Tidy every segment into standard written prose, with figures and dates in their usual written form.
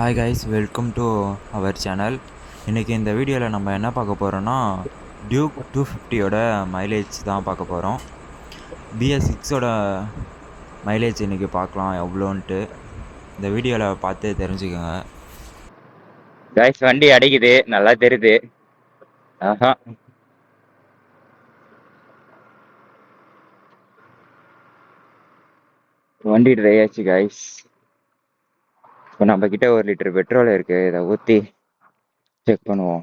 Hi guys, welcome to our channel. இன்றைக்கி இந்த வீடியோவில் நம்ம என்ன பார்க்க போகிறோன்னா, டியூக் 250யோட மைலேஜ் தான் பார்க்க போகிறோம். BS6ஓட மைலேஜ் இன்றைக்கி பார்க்கலாம் எவ்வளோன்ட்டு. இந்த வீடியோவில் பார்த்து தெரிஞ்சுக்கோங்க. கைஸ் வண்டி அடிக்குது, நல்லா தெரியுது. ஆஹா, வண்டி ட்ரை ஆச்சு கைஸ். இப்போ நம்ம கிட்ட 1 லிட்டர் பெட்ரோல் இருக்கு, இதை ஊற்றி செக் பண்ணுவோம்.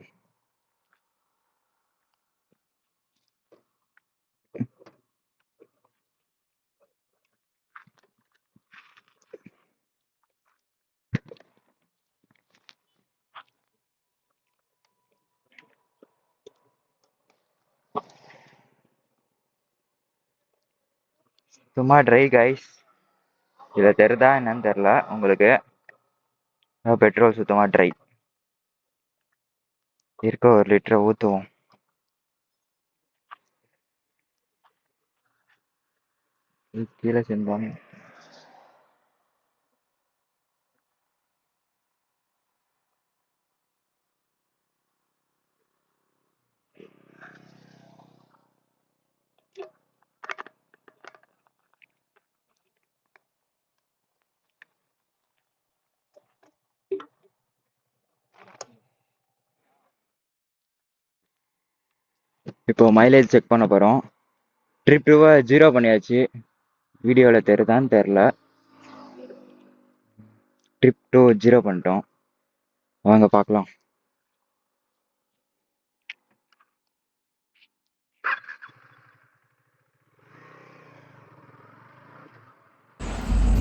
சும்மா ட்ரை கைஸ். இதை தெரிதா என்னன்னு தெரில உங்களுக்கு. பெட்ரோல் சுத்தமா ட்ரை இருக்க. 1 லிட்டரை ஊற்றுவோம். கீழே சென்றாங்க. இப்போ மைலேஜ் செக் பண்ண போகிறோம். ட்ரிப் 2 0 பண்ணியாச்சு. வீடியோவில் தெரியுதான்னு தெரில. ட்ரிப் 2 0 பண்ணிட்டோம். வாங்க பார்க்கலாம்.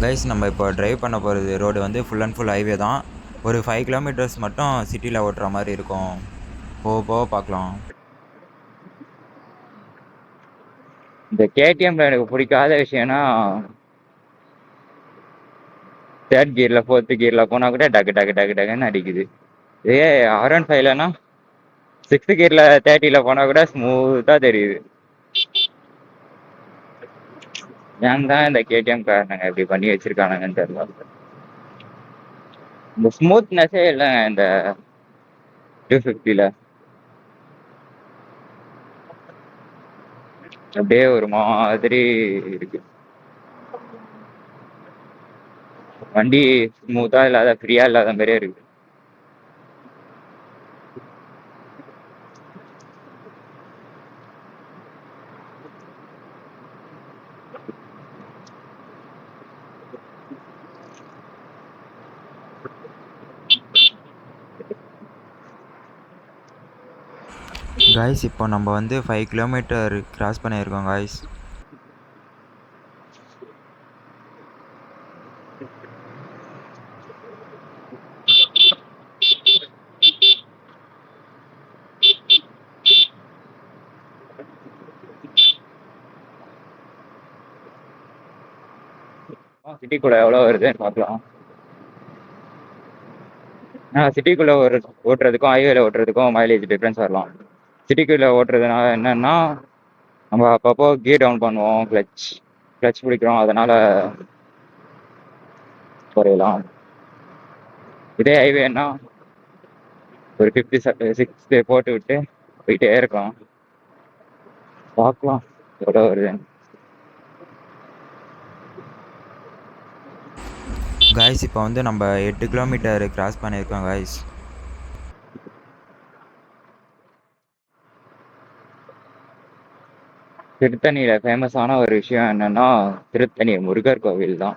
கைஸ், நம்ம இப்போ ட்ரைவ் பண்ண போகிறது ரோடு வந்து ஃபுல் அண்ட் ஃபுல் ஹைவே தான். ஒரு 5 கிலோமீட்டர்ஸ் மட்டும் சிட்டியில் ஓட்டுற மாதிரி இருக்கும். போக போக பார்க்கலாம். இந்த கேடிஎம்ல எனக்கு பிடிக்காத விஷயம்னா, தேர்ட் கியர்ல 4th கியர்ல போனா கூட டக்கு டக்கு டக்கு டக்குன்னு அடிக்குது. இதே R15லனா 6th கியர்ல 30ல போனா கூட ஸ்மூத்தா தெரியுது. ஏன் தான் இந்த கேடிஎம் காரணங்க இப்படி பண்ணி வச்சிருக்கானுங்கன்னு தெரியல. இந்த ஸ்மூத்னஸே இல்லைங்க இந்த 250ல. அப்படியே ஒரு மாதிரி இருக்கு. வண்டி ஸ்மூத்தா இல்லாத, ஃப்ரீயா இல்லாத மாதிரியே இருக்கு. கைஸ், இப்போ நம்ம வந்து 5 கிலோமீட்டர் கிராஸ் பண்ணியிருக்கோம் கைஸ். சிட்டிக்குள்ள எவ்வளவு வருதுன்னு பார்க்கலாம். சிட்டிக்குள்ள ஓட்டுறதுக்கும் ஹைவேல ஓட்டுறதுக்கும் மைலேஜ் டிஃப்ரென்ஸ் வரலாம். சிட்டிக்குள்ள ஓட்டுறதுனால என்னன்னா, நம்ம அப்பப்போ கியர் டவுன் பண்ணுவோம், கிளச் பிடிக்கிறோம், அதனால குறையலாம். இதே ஹைவேன்னா ஒரு 56 போட்டு விட்டு போயிட்டே இருக்கலாம். பார்க்கலாம் எவ்வளோ வருதுன்னு. கைஸ், இப்போ வந்து நம்ம 8 கிலோமீட்டர் கிராஸ் பண்ணியிருக்கோம் கைஸ். திருத்தணியில ஃபேமஸான ஒரு விஷயம் என்னன்னா, திருத்தணி முருகர் கோவில் தான்.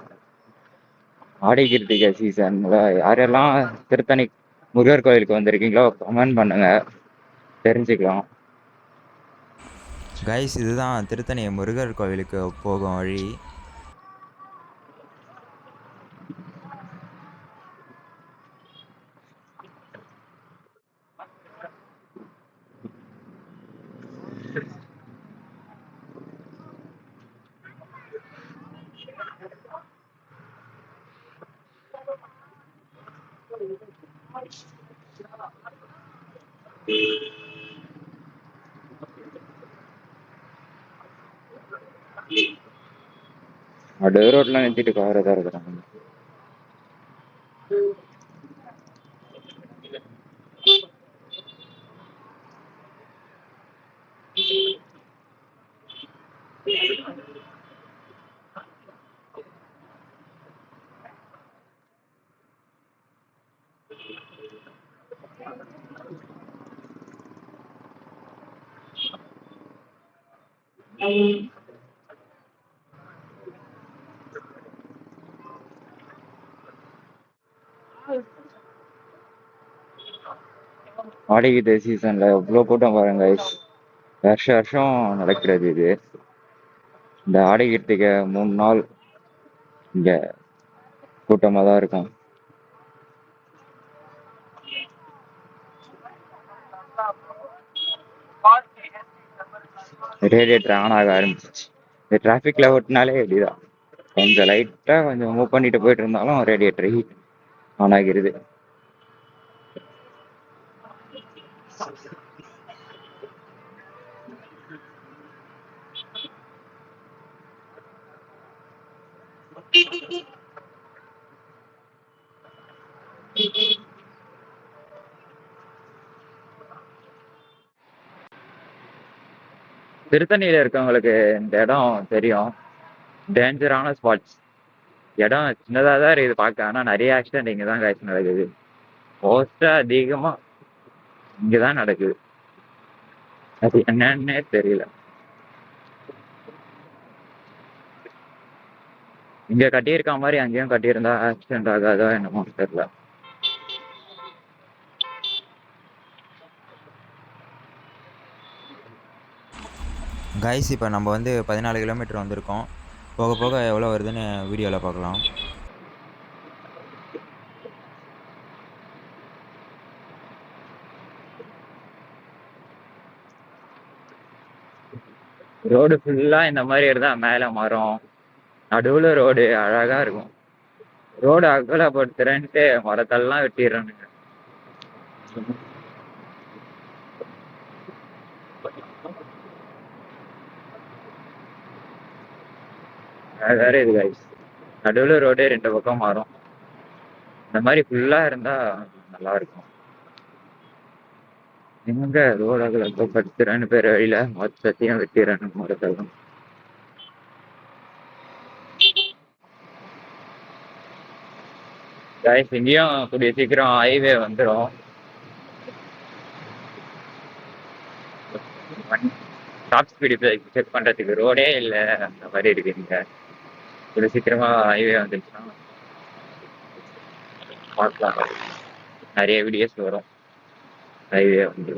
ஆடி கிருத்திகை சீசன்ல யாரெல்லாம் திருத்தணி முருகர் கோவிலுக்கு வந்திருக்கீங்களோ கமெண்ட் பண்ணுங்க, தெரிஞ்சுக்கலாம். கைஸ், இதுதான் திருத்தணி முருகர் கோவிலுக்கு போகும் வழி. நடு ரோட்ல நிறுத்திட்டு காரை தான் இருக்கிறாங்க. ஆடிக்கிட்ட சீசன்ல எவ்வளோ கூட்டம் பாருங்க guys. வருஷம் வருஷம் நடக்கிறது இது. இந்த ஆடிக்கிட்டுக்கு 3 நாள் இங்க கூட்டமாக தான் இருக்கும். ரேடியேட்டர் ஆன் ஆக ஆரம்பிச்சிச்சு. இந்த டிராஃபிக்ல ஓட்டினாலே இப்படிதான். கொஞ்சம் லைட்டா கொஞ்சம் மூவ் பண்ணிட்டு போயிட்டு இருந்தாலும் ரேடியேட்டர் ஹீட் ஆன் ஆகிருது. திருத்தணியில இருக்கவங்களுக்கு இந்த இடம் தெரியும். டேஞ்சரான ஸ்பாட்ஸ். இடம் சின்னதாக தான் இருக்குது பார்க்க, ஆனால் நிறைய ஆக்சிடென்ட் இங்கே தான் காய்ச்சி நடக்குது. மோஸ்ட்டாக அதிகமாக இங்கே தான் நடக்குது. அது என்னன்னே தெரியல. இங்கே கட்டியிருக்க மாதிரி அங்கேயும் கட்டியிருந்தா ஆக்சிடென்ட் ஆகாதோ என்னமோ தெரியல. கைஸ் இப்போ நம்ம வந்து 14 கிலோமீட்டர் வந்திருக்கோம். போக போக எவ்வளோ வருதுன்னு வீடியோவில் பார்க்கலாம். ரோடு ஃபுல்லாக இந்த மாதிரி இருந்தால் மேலே மரம், நடுவில் ரோடு அழகாக இருக்கும். ரோடு அகலப்படுத்துறேன்ட்டு மரத்தெல்லாம் வெட்டிடுறானுங்க. வேற இது கைஸ், நடுவில் ரோடு 2 பக்கம் மாறும். இந்த மாதிரி ஃபுல்லாக இருந்தால் நல்லா இருக்கும். எங்க ரோடு அகலப்படுத்துறேன்னு பேர் வழியில மொத்தத்தையும் வெட்டிடுறானுங்க மரத்தெல்லாம். கைஸ் இங்கேயும் கூடிய சீக்கிரம் ஹைவே வந்துடும். டாப் ஸ்பீடு செக் பண்ணுறதுக்கு ரோடே இல்லை, அந்த மாதிரி இருக்கு இங்கே. கூடிய சீக்கிரமாக ஹைவே வந்துருச்சுன்னா பார்க்கலாம். நிறைய வீடியோஸ் வரும் ஹைவே வந்து.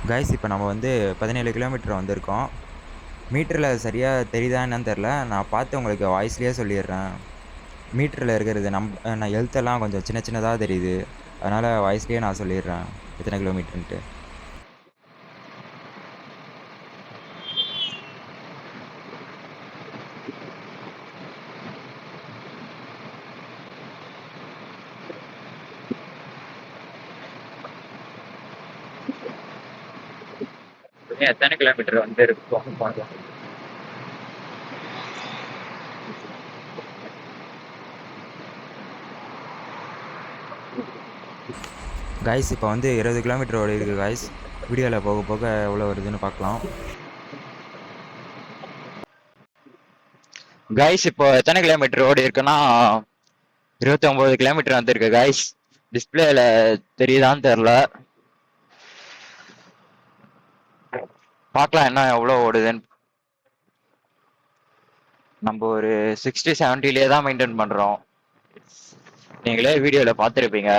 கைஸ் இப்போ நம்ம வந்து 17 கிலோமீட்டர் வந்திருக்கோம். மீட்டரில் சரியாக தெரியுதா என்னன்னு தெரில, நான் பார்த்து உங்களுக்கு வாய்ஸ்லேயே சொல்லிடுறேன். மீட்டரில் இருக்கிறது நான் எழுத்தெல்லாம் கொஞ்சம் சின்ன சின்னதாக தெரியுது, அதனால் வாய்ஸ்லேயே நான் சொல்லிடுறேன் எத்தனை கிலோமீட்டருன்ட்டு. எத்தனை கிலோமீட்டர் வந்து இருக்கும் பார்க்கலாம். கைஸ் இப்போ வந்து 20 கிலோமீட்டர் ஓடி இருக்குது கைஸ். வீடியோவில் போக போக எவ்வளோ வருதுன்னு பார்க்கலாம். கைஸ் இப்போ எத்தனை கிலோமீட்டர் ஓடி இருக்குன்னா 29 கிலோமீட்டர் வந்துருக்கு கைஸ். டிஸ்பிளேல தெரியுதான்னு தெரில, பார்க்கலாம் என்ன எவ்வளோ ஓடுதுன்னு. நம்ம ஒரு 60-70லே தான் மெயின்டைன் பண்ணுறோம். நீங்களே வீடியோவில் பார்த்துருப்பீங்க.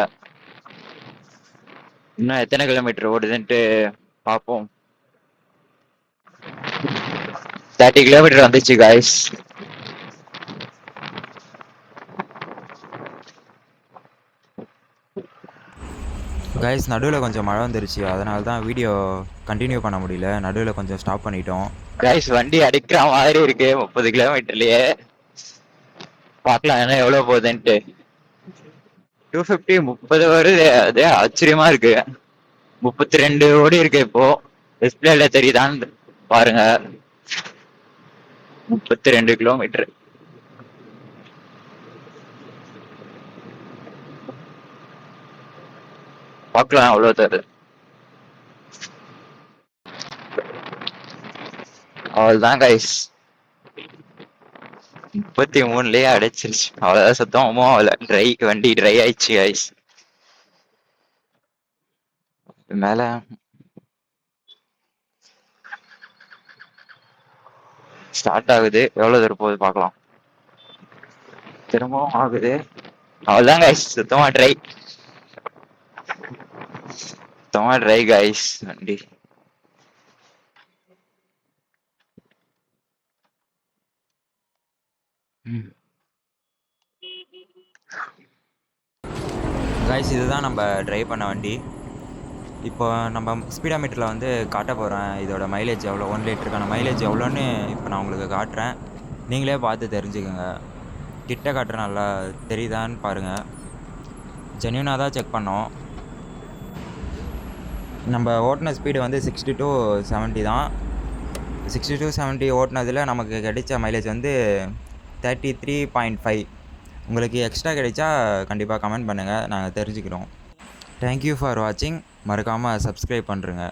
இன்னும் எத்தனை கிலோமீட்டர் ஓடுதுன்ட்டு பார்ப்போம். 30 கிலோமீட்டர் வந்துச்சு கைஸ். கைஸ் நடுவில் கொஞ்சம் மழை வந்துருச்சு, அதனால தான் வீடியோ கண்டினியூ பண்ண முடியல, நடுவில் கொஞ்சம் ஸ்டாப் பண்ணிட்டோம். கைஸ் வண்டி அடிக்கிற மாதிரி இருக்கு 30 கிலோமீட்டர்லயே. பார்க்கலாம் ஏன்னா எவ்வளவு போகுதுன்ட்டு. 250 30 வருது, அதே ஆச்சரியமா இருக்கு. 32 ஓடி இருக்கு இப்போ. டிஸ்பிளேல தெரியுதான்னு பாருங்க. 32 கிலோமீட்டர். பார்க்கலாம் எவ்வளவு தருது. அவ்வளவுதான் கைஸ், 33லயே அடைச்சிருச்சு. அவ்வளவுதான், சுத்தமா அவ்வளோ வண்டி ட்ரை ஆயிடுச்சு கைஸ். மேல ஸ்டார்ட் ஆகுது, எவ்வளவு தூரம் போகுது பார்க்கலாம். திரும்பவும் ஆகுது. அவ்வளவுதான் கைஸ், சுத்தமா ட்ரை கைஸ் வண்டி. கைஸ் இதுதான் நம்ம ட்ரைவ் பண்ண வண்டி. இப்போ நம்ம ஸ்பீடாமீட்டரில் வந்து காட்ட போகிறேன் இதோட மைலேஜ் எவ்வளோ, 1 லிட்டருக்கான மைலேஜ் எவ்வளோன்னு இப்போ நான் உங்களுக்கு காட்டுறேன். நீங்களே பார்த்து தெரிஞ்சுக்கோங்க. கிட்ட காட்டுற நல்லா தெரியுதான்னு பாருங்கள். ஜென்யூனாக தான் செக் பண்ணோம். நம்ம ஓட்டின ஸ்பீடு வந்து 60 to 70 தான். 60 to 70 ஓட்டினதில் நமக்கு கிடைச்ச மைலேஜ் வந்து 33.5. உங்களுக்கு எக்ஸ்ட்ரா கிடைச்சா கண்டிப்பாக கமெண்ட் பண்ணுங்கள், நாங்கள் தெரிஞ்சுக்கிறோம். தேங்க்யூ ஃபார் வாட்சிங். மறக்காமல் சப்ஸ்கிரைப் பண்ணுறேங்க.